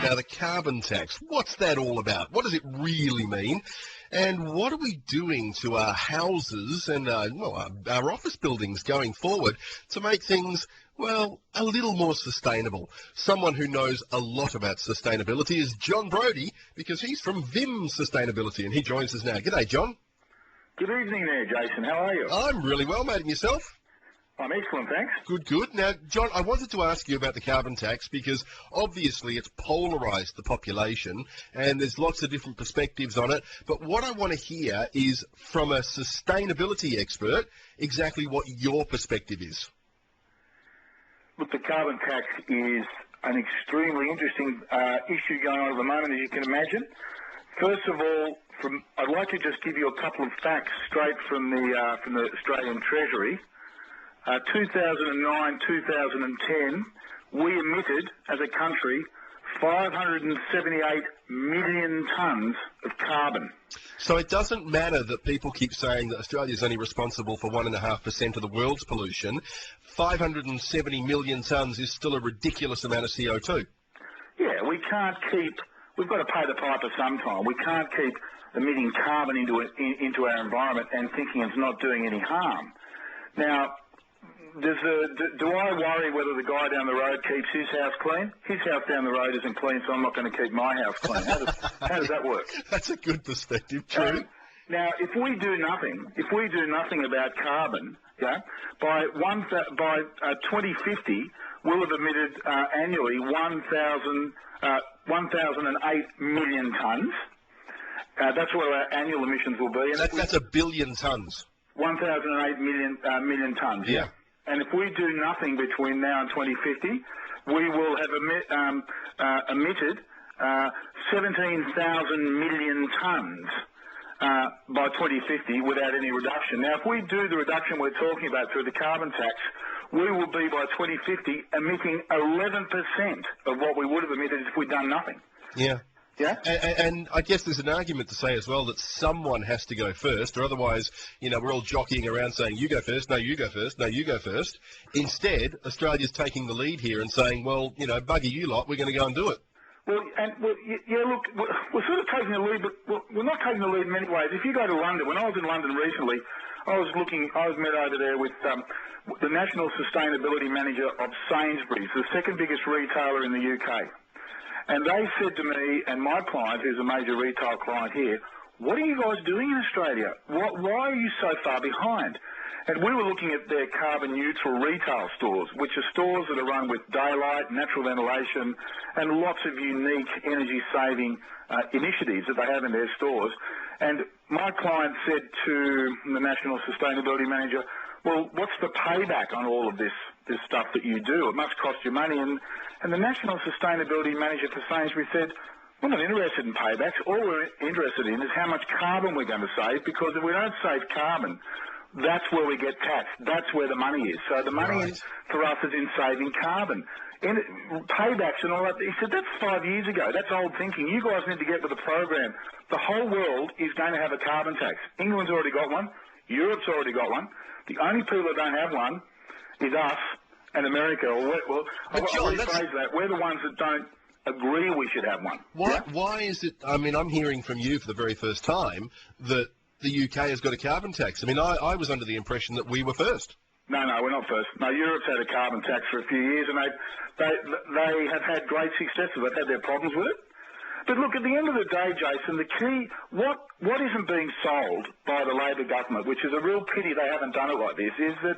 Now, the carbon tax, what's that all about? What does it really mean? And what are we doing to our houses and our office buildings going forward to make things, well, a little more sustainable? Someone who knows a lot about sustainability is John Brodie, because he's from VIM Sustainability, and he joins us now. G'day, John. Good evening there, Jason. How are you? I'm really well, mate. And yourself? I'm excellent, thanks. Good, good. Now, John, I wanted to ask you about the carbon tax because obviously it's polarised the population and there's lots of different perspectives on it. But what I want to hear is from a sustainability expert exactly what your perspective is. Look, the carbon tax is an extremely interesting issue going on at the moment, as you can imagine. First of all, I'd like to just give you a couple of facts straight from the Australian Treasury. 2009, 2010, we emitted, as a country, 578 million tonnes of carbon. So it doesn't matter that people keep saying that Australia is only responsible for 1.5% of the world's pollution. 570 million tonnes is still a ridiculous amount of CO2. Yeah, we can't keep... We've got to pay the piper sometime. We can't keep emitting carbon into our environment and thinking it's not doing any harm. Now, do I worry whether the guy down the road keeps his house clean? His house down the road isn't clean, so I'm not going to keep my house clean. How does that work? That's a good perspective, true. Now, if we do nothing about carbon, yeah, by 2050, we'll have emitted annually 1,008 million tonnes. That's what our annual emissions will be. And that's a billion tonnes. 1,008 million tonnes, yeah. And if we do nothing between now and 2050, we will have emitted 17,000 million tonnes by 2050 without any reduction. Now, if we do the reduction we're talking about through the carbon tax, we will be, by 2050, emitting 11% of what we would have emitted if we'd done nothing. Yeah. Yeah? And I guess there's an argument to say as well that someone has to go first, or otherwise, we're all jockeying around saying, you go first, no, you go first, no, you go first. Instead, Australia's taking the lead here and saying, well, bugger you lot, we're going to go and do it. Well, look, we're sort of taking the lead, but we're not taking the lead in many ways. If you go to London, when I was in London recently, I was met over there with the National Sustainability Manager of Sainsbury's, the second biggest retailer in the UK. And they said to me, and my client, who's a major retail client here, what are you guys doing in Australia? Why are you so far behind? And we were looking at their carbon-neutral retail stores, which are stores that are run with daylight, natural ventilation, and lots of unique energy-saving initiatives that they have in their stores. And my client said to the National Sustainability Manager, well, what's the payback on all of this stuff that you do? It must cost you money. And the National Sustainability Manager for Sainsbury's said, we're not interested in paybacks. All we're interested in is how much carbon we're going to save, because if we don't save carbon, that's where we get taxed. That's where the money is. So the money for us is in saving carbon. And paybacks and all that, he said, that's 5 years ago. That's old thinking. You guys need to get with the program. The whole world is going to have a carbon tax. England's already got one. Europe's already got one. The only people that don't have one is us and America. But John, we're the ones that don't agree we should have one. Why is it, I'm hearing from you for the very first time that the UK has got a carbon tax. I was under the impression that we were first. No, we're not first. No, Europe's had a carbon tax for a few years, and they have had great successes. They've had their problems with it. But look, at the end of the day, Jason, the key, what isn't being sold by the Labor government, which is a real pity they haven't done it like this, is that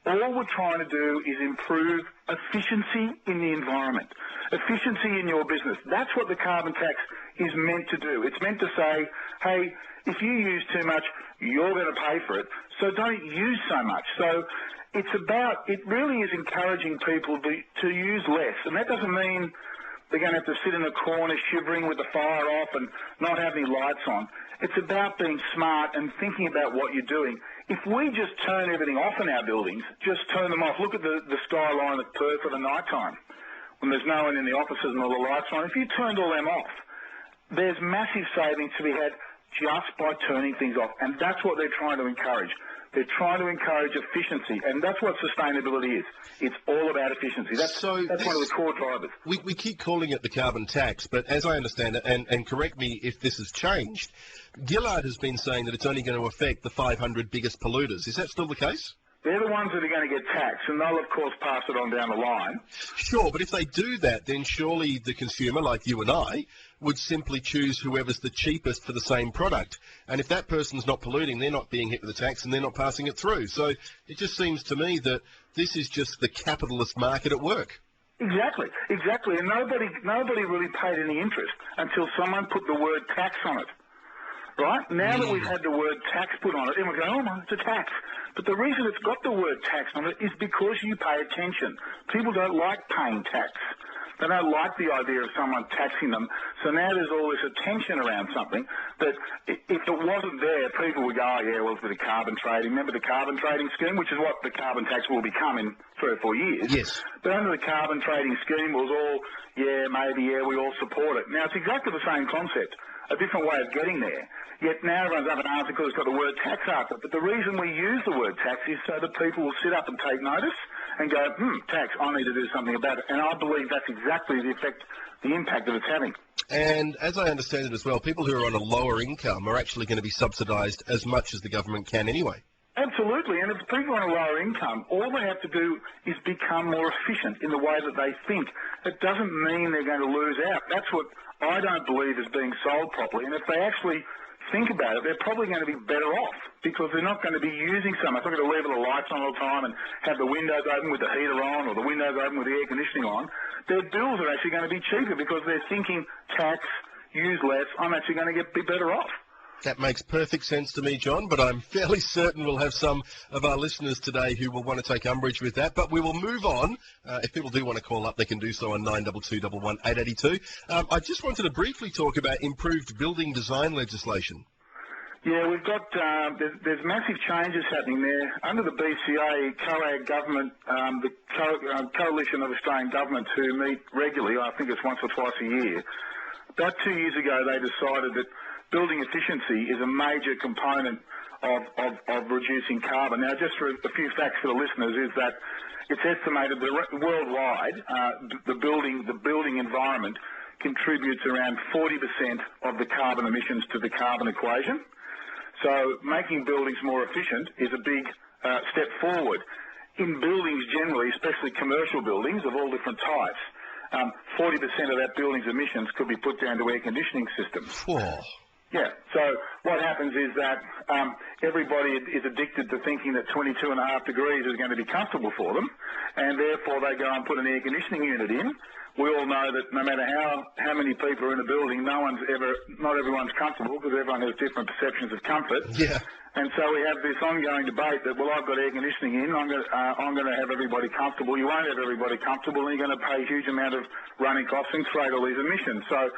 all we're trying to do is improve efficiency in the environment, efficiency in your business. That's what the carbon tax is meant to do. It's meant to say, hey, if you use too much, you're going to pay for it, so don't use so much. So it really is encouraging people to use less, and that doesn't mean they're going to have to sit in a corner shivering with the fire off and not have any lights on. It's about being smart and thinking about what you're doing. If we just turn everything off in our buildings, just turn them off, look at the skyline of Perth at the night time when there's no one in the offices and all the lights on. If you turned all them off, there's massive savings to be had just by turning things off, and that's what they're trying to encourage. They're trying to encourage efficiency, and that's what sustainability is. It's all about efficiency. That's one of the core drivers. We keep calling it the carbon tax, but as I understand it, and correct me if this has changed, Gillard has been saying that it's only going to affect the 500 biggest polluters. Is that still the case? They're the ones that are going to get taxed, and they'll, of course, pass it on down the line. Sure, but if they do that, then surely the consumer, like you and I, would simply choose whoever's the cheapest for the same product. And if that person's not polluting, they're not being hit with a tax and they're not passing it through. So it just seems to me that this is just the capitalist market at work. Exactly. And nobody really paid any interest until someone put the word tax on it. Right? Now that we've had the word tax put on it, everyone goes, oh, no, it's a tax. But the reason it's got the word tax on it is because you pay attention. People don't like paying tax. They don't like the idea of someone taxing them. So now there's all this attention around something that if it wasn't there, people would go, oh, yeah, well, it's a bit of carbon trading. Remember the carbon trading scheme, which is what the carbon tax will become in 3 or 4 years? Yes. But under the carbon trading scheme, it was all, yeah, maybe, yeah, we all support it. Now, it's exactly the same concept, a different way of getting there. Yet now everyone's up an answer because it's got the word tax after it. But the reason we use the word tax is so that people will sit up and take notice and go, tax, I need to do something about it. And I believe that's exactly the impact that it's having. And as I understand it as well, people who are on a lower income are actually going to be subsidised as much as the government can anyway. Absolutely, and if people on a lower income, all they have to do is become more efficient in the way that they think. It doesn't mean they're going to lose out. That's what I don't believe is being sold properly. And if they actually think about it, they're probably going to be better off because they're not going to be using so much. They're going to leave the lights on all the time and have the windows open with the heater on or the windows open with the air conditioning on. Their bills are actually going to be cheaper because they're thinking tax, use less, I'm actually going to be better off. That makes perfect sense to me, John, but I'm fairly certain we'll have some of our listeners today who will want to take umbrage with that. But we will move on. If people do want to call up, they can do so on 922 882. I just wanted to briefly talk about improved building design legislation. Yeah, we've got, there's massive changes happening there. Under the BCA, COAG government, the Coalition of Australian Governments who meet regularly, I think it's once or twice a year, about 2 years ago they decided that building efficiency is a major component of reducing carbon. Now, just for a few facts for the listeners, is that it's estimated that worldwide, the building environment contributes around 40% of the carbon emissions to the carbon equation. So making buildings more efficient is a big step forward. In buildings generally, especially commercial buildings of all different types, 40% of that building's emissions could be put down to air conditioning systems. Whoa. Yeah, so what happens is that everybody is addicted to thinking that 22.5 degrees is going to be comfortable for them, and therefore they go and put an air conditioning unit in. We all know that no matter how many people are in a building, not everyone's comfortable because everyone has different perceptions of comfort. Yeah. And so we have this ongoing debate that, well, I've got air conditioning in, I'm going to have everybody comfortable. You won't have everybody comfortable, and you're going to pay a huge amount of running costs and create all these emissions. So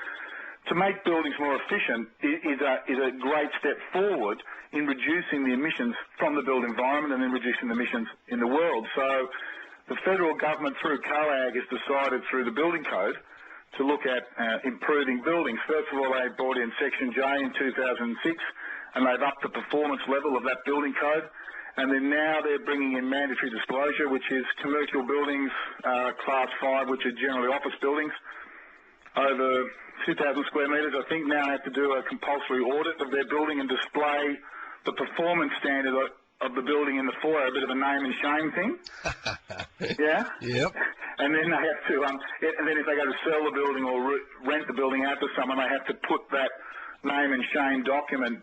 to make buildings more efficient is a great step forward in reducing the emissions from the built environment and then reducing the emissions in the world. So the federal government through COAG has decided through the building code to look at improving buildings. First of all, they brought in Section J in 2006 and they've upped the performance level of that building code. And then now they're bringing in mandatory disclosure, which is commercial buildings, Class 5, which are generally office buildings, over 2,000 square metres, I think now have to do a compulsory audit of their building and display the performance standard of the building in the foyer, a bit of a name and shame thing. Yeah? Yep. And then they have to, and then if they go to sell the building or rent the building out to someone, they have to put that name and shame document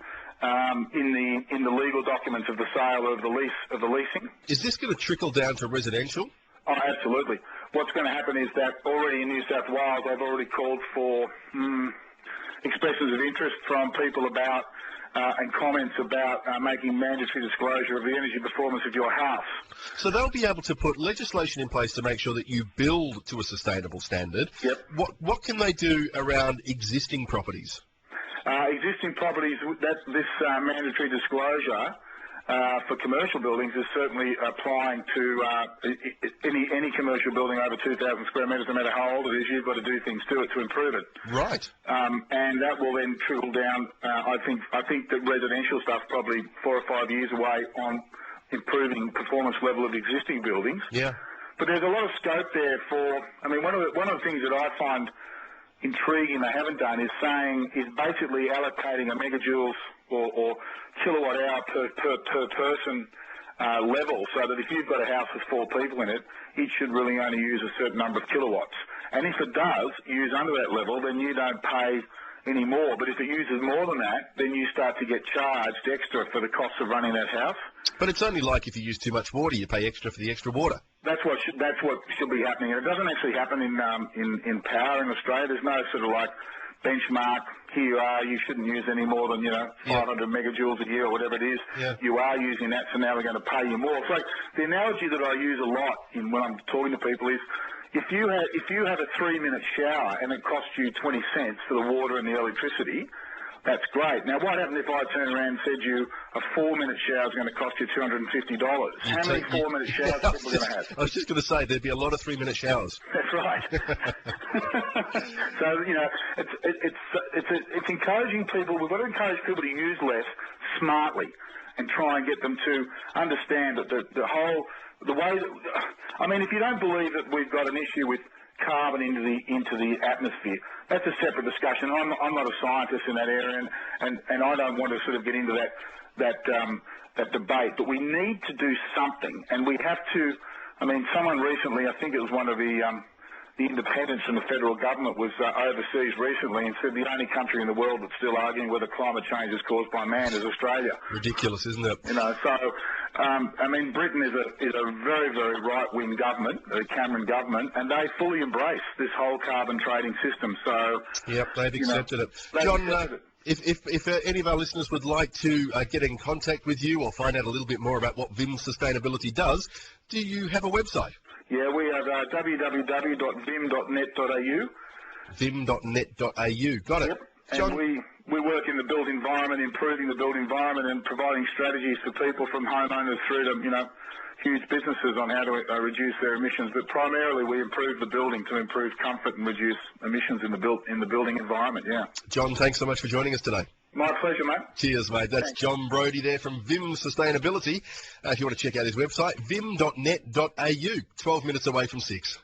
in the legal documents of the sale or of the leasing. Is this going to trickle down to residential? Oh, absolutely. What's going to happen is that already in New South Wales, they've already called for expressions of interest from people about and comments about making mandatory disclosure of the energy performance of your house. So they'll be able to put legislation in place to make sure that you build to a sustainable standard. Yep. What can they do around existing properties? Existing properties, this mandatory disclosure for commercial buildings is certainly applying to any commercial building over 2,000 square metres, no matter how old it is. You've got to do things to it to improve it. Right. And that will then trickle down. I think that residential stuff probably 4 or 5 years away on improving performance level of existing buildings. Yeah. But there's a lot of scope there for, I mean, one of the things that I find intriguing they haven't done is basically allocating a megajoules or kilowatt hour per person level, so that if you've got a house with 4 people in it, it should really only use a certain number of kilowatts. And if it does use under that level, then you don't pay any more. But if it uses more than that, then you start to get charged extra for the cost of running that house. But it's only like if you use too much water, you pay extra for the extra water. That's what should be happening. And it doesn't actually happen in power in Australia. There's no sort of like benchmark. Here you are. You shouldn't use any more than 500 megajoules a year or whatever it is. Yeah. You are using that, so now we're going to pay you more. So the analogy that I use a lot when I'm talking to people is, if you have a 3-minute shower and it costs you 20 cents for the water and the electricity, that's great. Now, what happens if I turn around and said you a 4-minute shower is going to cost you $250? How many 4-minute showers are people going to have? I was just going to say, there'd be a lot of 3-minute showers. That's right. So, it's encouraging people. We've got to encourage people to use less smartly and try and get them to understand that the way that, I mean, if you don't believe that we've got an issue with carbon into the atmosphere, that's a separate discussion. I'm not a scientist in that area, and I don't want to sort of get into that debate. But we need to do something, and we have to. I mean, someone recently, I think it was one of the independents from the federal government, was overseas recently and said the only country in the world that's still arguing whether climate change is caused by man is Australia. Ridiculous, isn't it? So I mean, Britain is a very, very right-wing government, the Cameron government, and they fully embrace this whole carbon trading system. So yep, they've accepted it. John, if any of our listeners would like to get in contact with you or find out a little bit more about what VIM Sustainability does, do you have a website? Yeah, we have www.vim.net.au. Vim.net.au. Got it. Yep. John, and we work in the built environment, improving the built environment and providing strategies for people from homeowners through to, huge businesses on how to reduce their emissions. But primarily we improve the building to improve comfort and reduce emissions in the building environment, yeah. John, thanks so much for joining us today. My pleasure, mate. Cheers, mate. That's Thanks. John Brodie there from VIM Sustainability. If you want to check out his website, vim.net.au, 12 minutes away from 6.